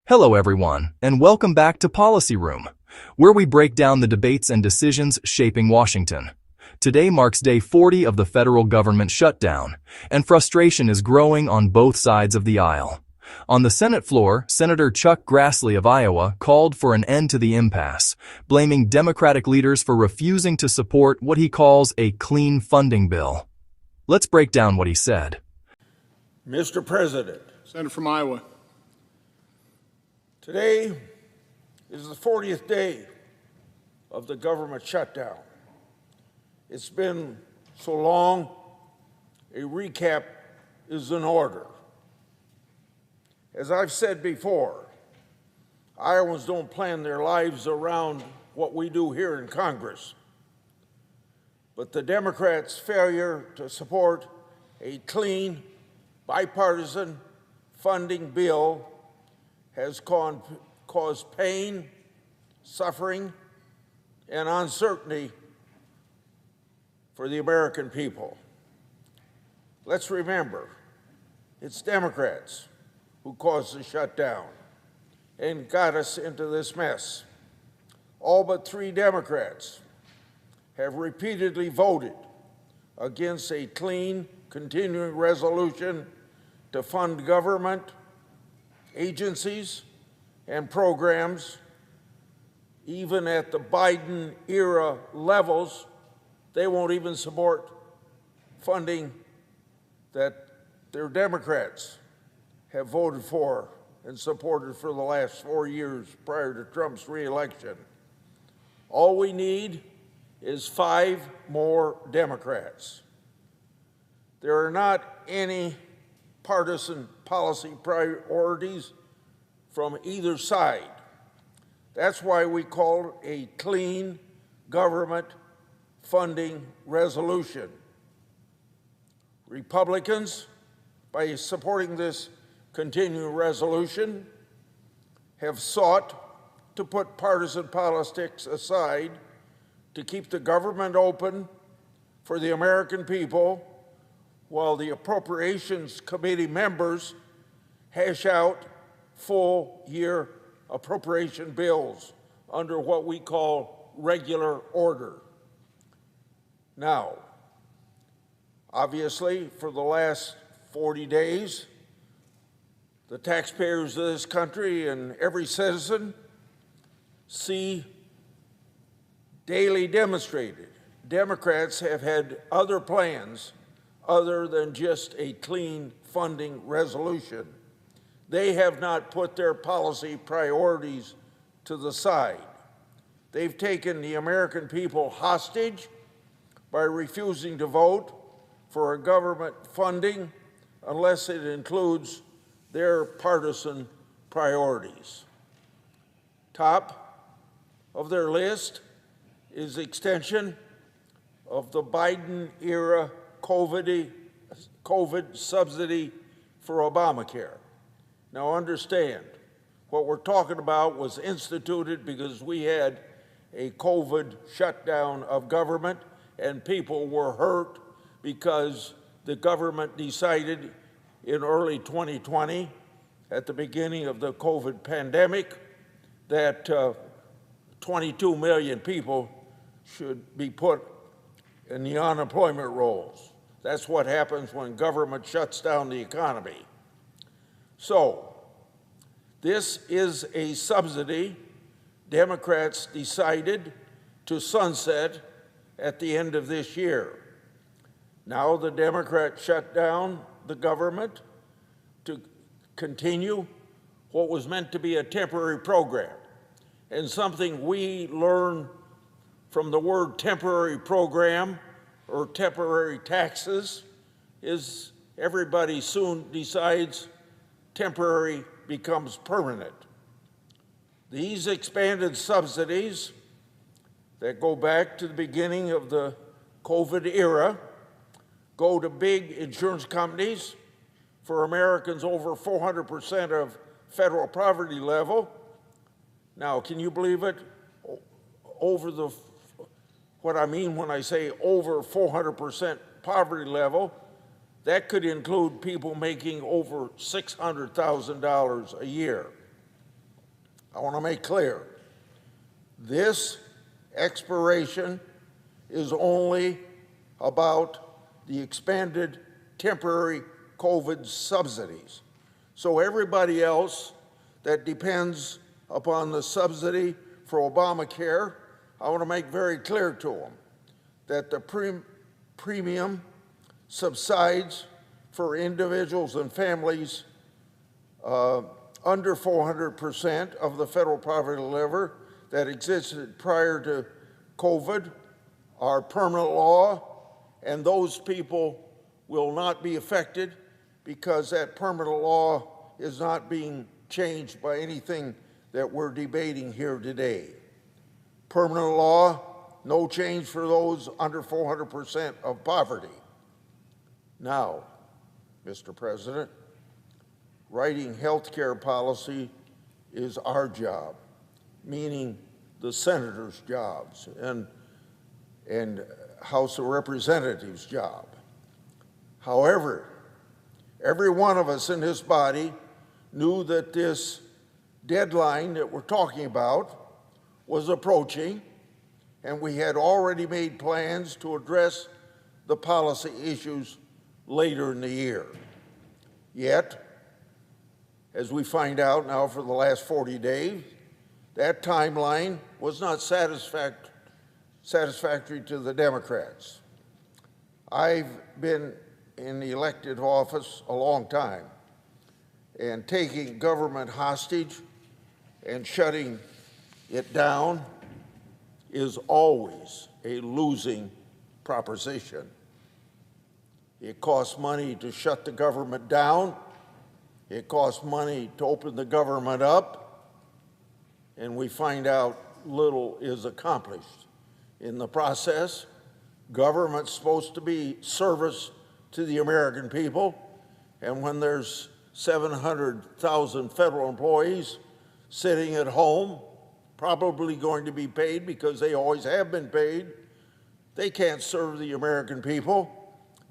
Hello everyone, and welcome back to Policy Room, where we break down the debates and decisions shaping Washington. Today marks day 40 of the federal government shutdown, and frustration is growing on both sides of the aisle. On the Senate floor, Senator Chuck Grassley of Iowa called for an end to the impasse, blaming Democratic leaders for refusing to support what he calls a clean funding bill. Let's break down what he said. Mr. President, Senator from Iowa. Today is the 40th day of the government shutdown. It's been so long, a recap is in order. As I've said before, Iowans don't plan their lives around what we do here in Congress. But the Democrats' failure to support a clean, bipartisan funding bill has caused pain, suffering, and uncertainty for the American people. Let's remember, it's Democrats who caused the shutdown and got us into this mess. All but 3 Democrats have repeatedly voted against a clean, continuing resolution to fund government, agencies, and programs. Even at the Biden-era levels, they won't even support funding that their Democrats have voted for and supported for the last 4 years prior to Trump's reelection. All we need is 5 more Democrats. There are not any partisan policy priorities from either side. That's why we call it a clean government funding resolution. Republicans, by supporting this continuing resolution, have sought to put partisan politics aside to keep the government open for the American people, while the Appropriations Committee members hash out full-year appropriation bills under what we call regular order. Now, obviously, for the last 40 days, the taxpayers of this country and every citizen see daily demonstrated Democrats have had other plans other than just a clean funding resolution. They have not put their policy priorities to the side. They've taken the American people hostage by refusing to vote for a government funding unless it includes their partisan priorities. Top of their list is extension of the Biden-era COVID subsidy for Obamacare. Now understand, what we're talking about was instituted because we had a COVID shutdown of government and people were hurt because the government decided in early 2020, at the beginning of the COVID pandemic, that 22 million people should be put in the unemployment rolls. That's what happens when government shuts down the economy. So, this is a subsidy Democrats decided to sunset at the end of this year. Now the Democrats shut down the government to continue what was meant to be a temporary program. And something we learn from the word temporary program or temporary taxes is everybody soon decides temporary becomes permanent. These expanded subsidies that go back to the beginning of the COVID era go to big insurance companies for Americans over 400% of federal poverty level. Now, can you believe it? What I mean when I say over 400% poverty level, that could include people making over $600,000 a year. I want to make clear, this expiration is only about the expanded temporary COVID subsidies. So everybody else that depends upon the subsidy for Obamacare, I want to make very clear to them that the premium subsides for individuals and families under 400% of the federal poverty level that existed prior to COVID are permanent law, and those people will not be affected because that permanent law is not being changed by anything that we're debating here today. Permanent law, no change for those under 400% of poverty. Now, Mr. President, writing health care policy is our job, meaning the senators' jobs and House of Representatives' job. However, every one of us in this body knew that this deadline that we're talking about was approaching, and we had already made plans to address the policy issues later in the year. Yet, as we find out now for the last 40 days, that timeline was not satisfactory to the Democrats. I've been in the elected office a long time, and taking government hostage and shutting it down is always a losing proposition. It costs money to shut the government down. It costs money to open the government up, and we find out little is accomplished. In the process, government's supposed to be service to the American people, and when there's 700,000 federal employees sitting at home, probably going to be paid because they always have been paid, they can't serve the American people,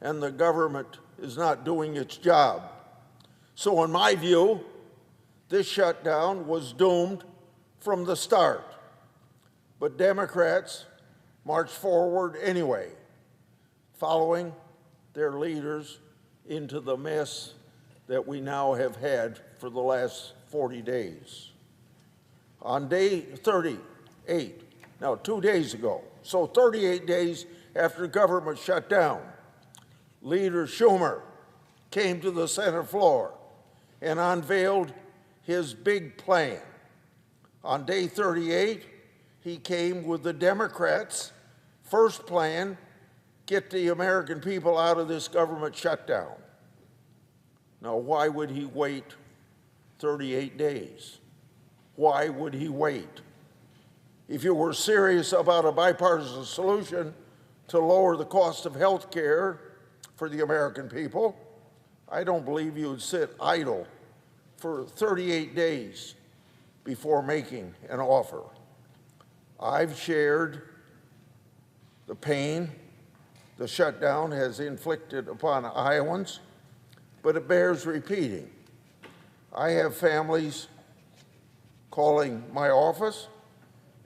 and the government is not doing its job. So in my view, this shutdown was doomed from the start. But Democrats marched forward anyway, following their leaders into the mess that we now have had for the last 40 days. On day 38, now 2 days ago, so 38 days after government shut down, Leader Schumer came to the Senate floor and unveiled his big plan. On day 38, he came with the Democrats' first plan, get the American people out of this government shutdown. Now, why would he wait 38 days? Why would he wait? If you were serious about a bipartisan solution to lower the cost of health care for the American people, I don't believe you would sit idle for 38 days before making an offer. I've shared the pain the shutdown has inflicted upon Iowans, but it bears repeating. I have families calling my office,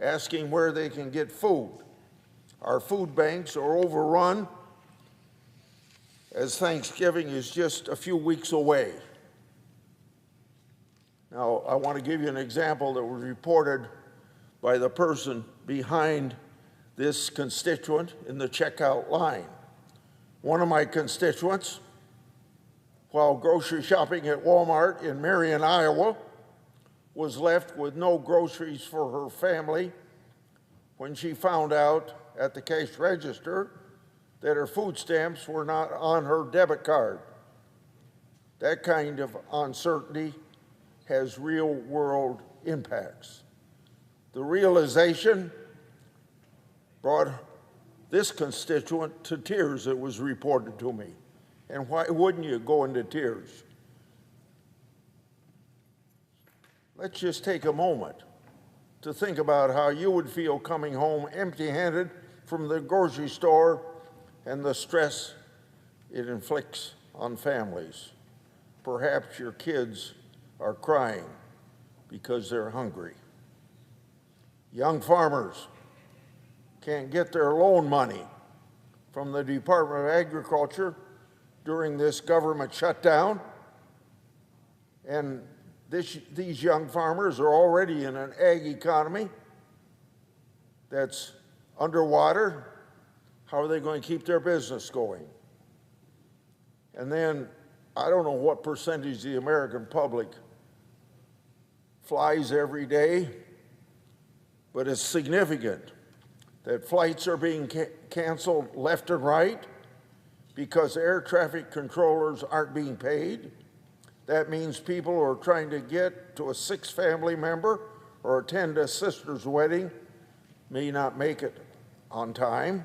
asking where they can get food. Our food banks are overrun as Thanksgiving is just a few weeks away. Now, I want to give you an example that was reported by the person behind this constituent in the checkout line. One of my constituents, while grocery shopping at Walmart in Marion, Iowa, was left with no groceries for her family when she found out at the cash register that her food stamps were not on her debit card. That kind of uncertainty has real-world impacts. The realization brought this constituent to tears, it was reported to me. And why wouldn't you go into tears? Let's just take a moment to think about how you would feel coming home empty-handed from the grocery store and the stress it inflicts on families. Perhaps your kids are crying because they're hungry. Young farmers can't get their loan money from the Department of Agriculture during this government shutdown. And these young farmers are already in an ag economy that's underwater. How are they going to keep their business going? And then, I don't know what percentage of the American public flies every day, but it's significant that flights are being canceled left and right because air traffic controllers aren't being paid. That means people who are trying to get to a sick family member or attend a sister's wedding may not make it on time.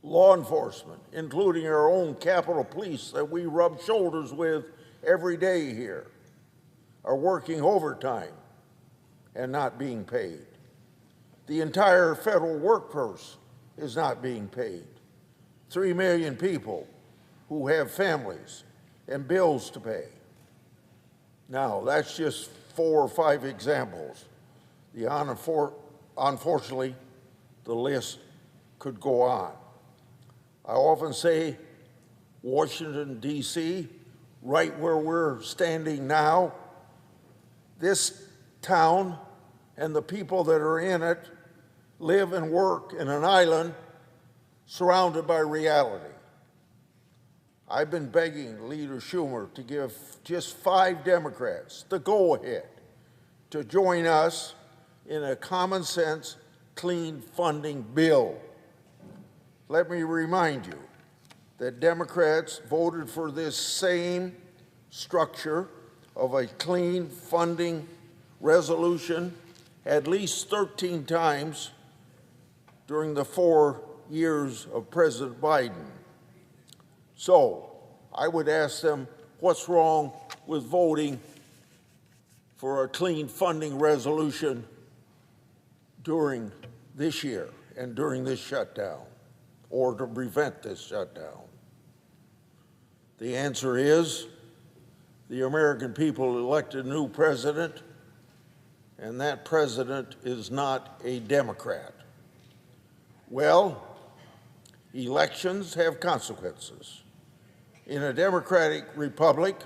Law enforcement, including our own Capitol Police that we rub shoulders with every day here, are working overtime and not being paid. The entire federal workforce is not being paid. 3 million people who have families and bills to pay. Now, that's just 4 or 5 examples. Unfortunately, the list could go on. I often say Washington, D.C., right where we're standing now, this town and the people that are in it live and work in an island surrounded by reality. I've been begging Leader Schumer to give just 5 Democrats the go-ahead to join us in a common sense, clean funding bill. Let me remind you that Democrats voted for this same structure of a clean funding resolution at least 13 times during the 4 years of President Biden. So I would ask them, what's wrong with voting for a clean funding resolution during this year and during this shutdown, or to prevent this shutdown? The answer is the American people elected a new president, and that president is not a Democrat. Well, elections have consequences. In a democratic republic,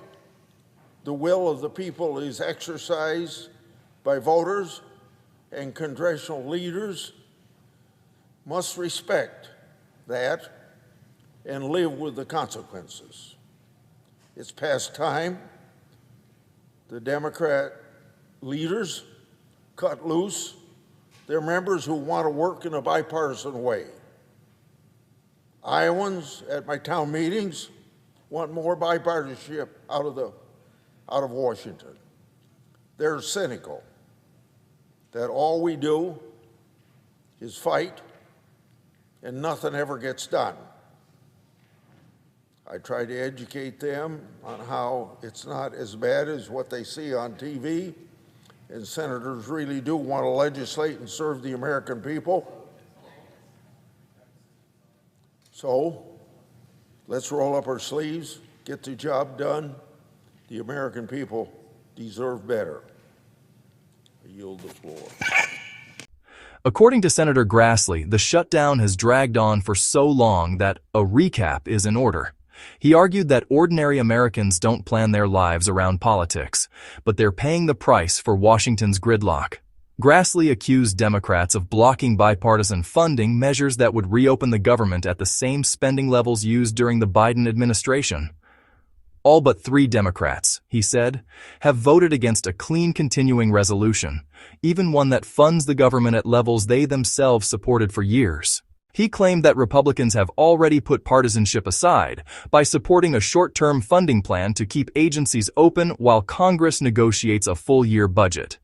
the will of the people is exercised by voters, and congressional leaders must respect that and live with the consequences. It's past time the Democrat leaders cut loose their members who want to work in a bipartisan way. Iowans at my town meetings want more bipartisanship out of Washington. They're cynical that all we do is fight and nothing ever gets done. I try to educate them on how it's not as bad as what they see on TV, and senators really do want to legislate and serve the American people. So let's roll up our sleeves, get the job done. The American people deserve better. I yield the floor. According to Senator Grassley, the shutdown has dragged on for so long that a recap is in order. He argued that ordinary Americans don't plan their lives around politics, but they're paying the price for Washington's gridlock. Grassley accused Democrats of blocking bipartisan funding measures that would reopen the government at the same spending levels used during the Biden administration. All but 3 Democrats, he said, have voted against a clean continuing resolution, even one that funds the government at levels they themselves supported for years. He claimed that Republicans have already put partisanship aside by supporting a short-term funding plan to keep agencies open while Congress negotiates a full-year budget.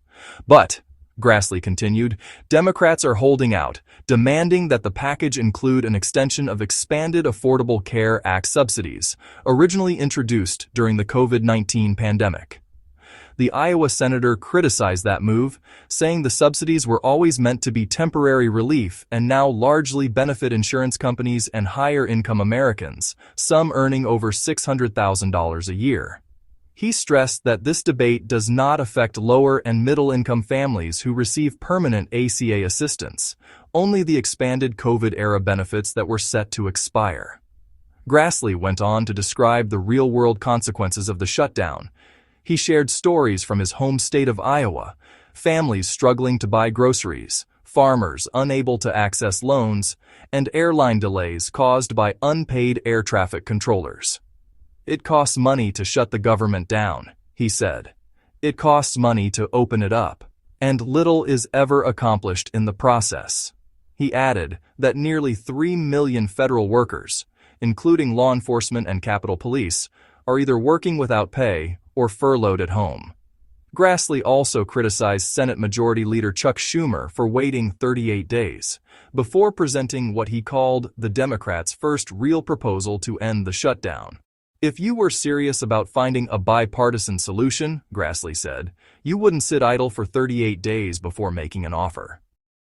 But, Grassley continued, Democrats are holding out, demanding that the package include an extension of expanded Affordable Care Act subsidies, originally introduced during the COVID-19 pandemic. The Iowa senator criticized that move, saying the subsidies were always meant to be temporary relief and now largely benefit insurance companies and higher-income Americans, some earning over $600,000 a year. He stressed that this debate does not affect lower and middle-income families who receive permanent ACA assistance, only the expanded COVID-era benefits that were set to expire. Grassley went on to describe the real-world consequences of the shutdown. He shared stories from his home state of Iowa, families struggling to buy groceries, farmers unable to access loans, and airline delays caused by unpaid air traffic controllers. "It costs money to shut the government down," he said. "It costs money to open it up, and little is ever accomplished in the process." He added that nearly 3 million federal workers, including law enforcement and Capitol Police, are either working without pay or furloughed at home. Grassley also criticized Senate Majority Leader Chuck Schumer for waiting 38 days before presenting what he called the Democrats' first real proposal to end the shutdown. "If you were serious about finding a bipartisan solution," Grassley said, "you wouldn't sit idle for 38 days before making an offer."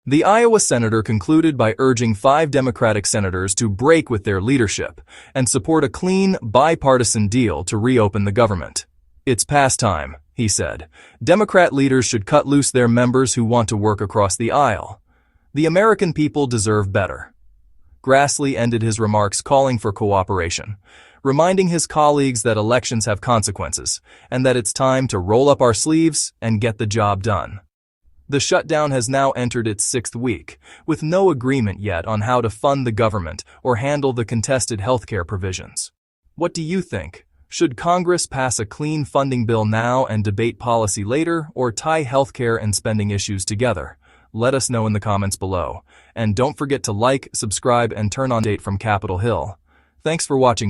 The Iowa senator concluded by urging 5 Democratic senators to break with their leadership and support a clean, bipartisan deal to reopen the government. "It's past time," he said. "Democrat leaders should cut loose their members who want to work across the aisle. The American people deserve better." Grassley ended his remarks calling for cooperation, reminding his colleagues that elections have consequences and that it's time to roll up our sleeves and get the job done. The shutdown has now entered its 6th week, with no agreement yet on how to fund the government or handle the contested healthcare provisions. What do you think? Should Congress pass a clean funding bill now and debate policy later, or tie healthcare and spending issues together? Let us know in the comments below. And don't forget to like, subscribe, and turn on date from Capitol Hill. Thanks for watching.